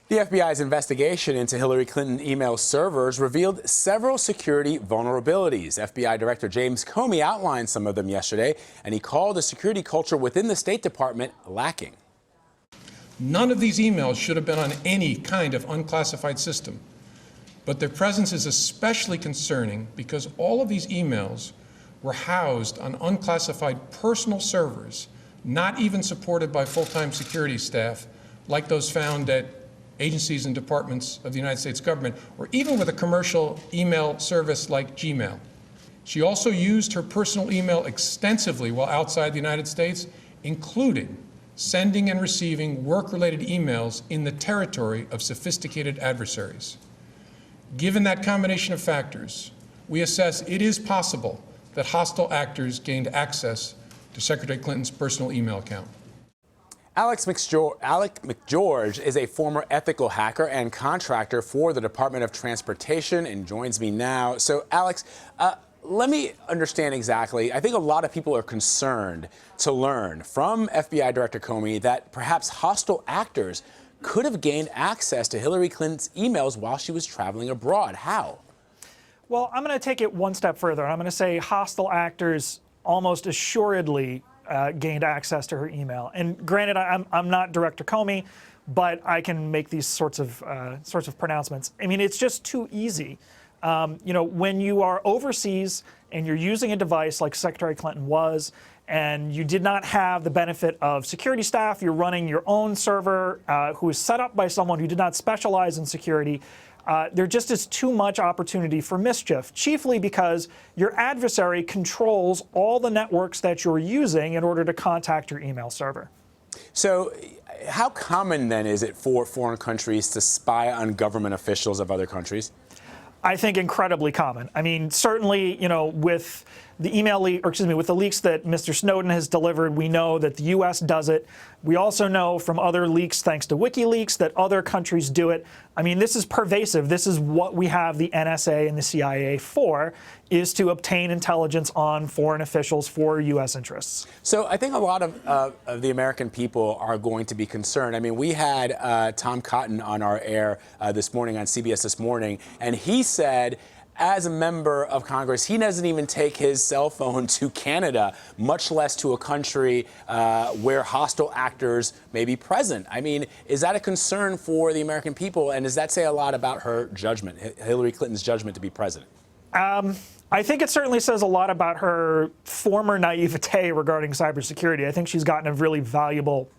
The FBI's investigation into Hillary Clinton email servers revealed several security vulnerabilities. FBI Director James Comey outlined some of them yesterday, and he called the security culture within the State Department lacking. None of these emails should have been on any kind of unclassified system, but their presence is especially concerning because all of these emails were housed on unclassified personal servers, not even supported by full-time security staff like those found at agencies and departments of the United States government, or even with a commercial email service like Gmail. She also used her personal email extensively while outside the United States, including sending and receiving work-related emails in the territory of sophisticated adversaries. Given that combination of factors, we assess it is possible that hostile actors gained access to Secretary Clinton's personal email account. Alec McGeorge is a former ethical hacker and contractor for the Department of Transportation and joins me now. So, Alex, let me understand exactly. I think a lot of people are concerned to learn from FBI Director Comey that perhaps hostile actors could have gained access to Hillary Clinton's emails while she was traveling abroad. How? Well, I'm going to take it one step further. I'm going to say hostile actors almost assuredly gained access to her email. And granted, I'm not Director Comey, but I can make these sorts of pronouncements. I mean, it's just too easy. You know, when you are overseas and you're using a device like Secretary Clinton was, and you did not have the benefit of security staff, you're running your own server who is set up by someone who did not specialize in security, there just is too much opportunity for mischief, chiefly because your adversary controls all the networks that you're using in order to contact your email server. So how common, then, is it for foreign countries to spy on government officials of other countries? I think incredibly common. I mean, certainly, you know, with the email leak, or excuse me, with the leaks that Mr. Snowden has delivered, we know that the U.S. does it. We also know from other leaks, thanks to WikiLeaks, that other countries do it. I mean, this is pervasive. This is what we have the NSA and the CIA for, is to obtain intelligence on foreign officials for U.S. interests. So I think a lot of the American people are going to be concerned. I mean, we had Tom Cotton on our air this morning on CBS This Morning, and he said, as a member of Congress, he doesn't even take his cell phone to Canada, much less to a country where hostile actors may be present. I mean, is that a concern for the American people? And does that say a lot about her judgment, Hillary Clinton's judgment to be president? I think it certainly says a lot about her former naivete regarding cybersecurity. I think she's gotten a really valuable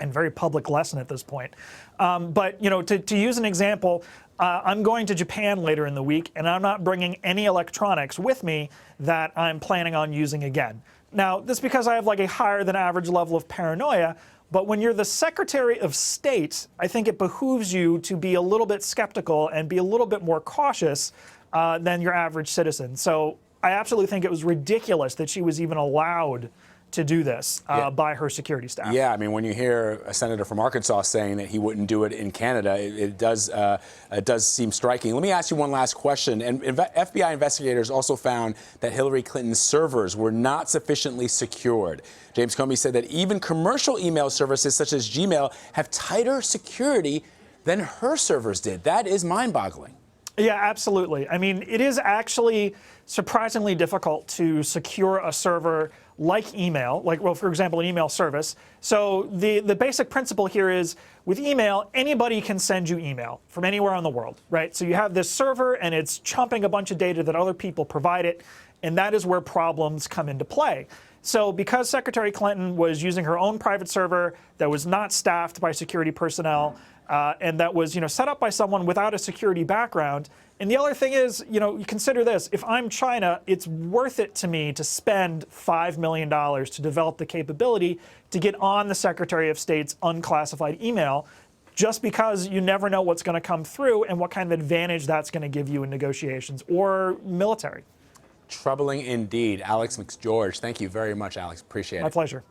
and very public lesson at this point. But, you know, to use an example, I'm going to Japan later in the week, and I'm not bringing any electronics with me that I'm planning on using again. Now, this is because I have like a higher than average level of paranoia, but when you're the Secretary of State, I think it behooves you to be a little bit skeptical and be a little bit more cautious than your average citizen. So I absolutely think it was ridiculous that she was even allowed to do this by her security staff. Yeah, I mean, when you hear a senator from Arkansas saying that he wouldn't do it in Canada, it does seem striking. Let me ask you one last question. And FBI investigators also found that Hillary Clinton's servers were not sufficiently secured. James Comey said that even commercial email services such as Gmail have tighter security than her servers did. That is mind-boggling. Yeah, absolutely. I mean, it is actually surprisingly difficult to secure a server like email, like, well, for example, an email service. So the basic principle here is, with email, anybody can send you email from anywhere in the world, right? So you have this server, and it's chumping a bunch of data that other people provide it, and that is where problems come into play. So because Secretary Clinton was using her own private server that was not staffed by security personnel, and that was, you know, set up by someone without a security background. And the other thing is, you know, you consider this. If I'm China, it's worth it to me to spend $5 million to develop the capability to get on the Secretary of State's unclassified email, just because you never know what's going to come through and what kind of advantage that's going to give you in negotiations or military. Troubling indeed. Alex McGeorge, thank you very much, Alex. Appreciate it. My pleasure.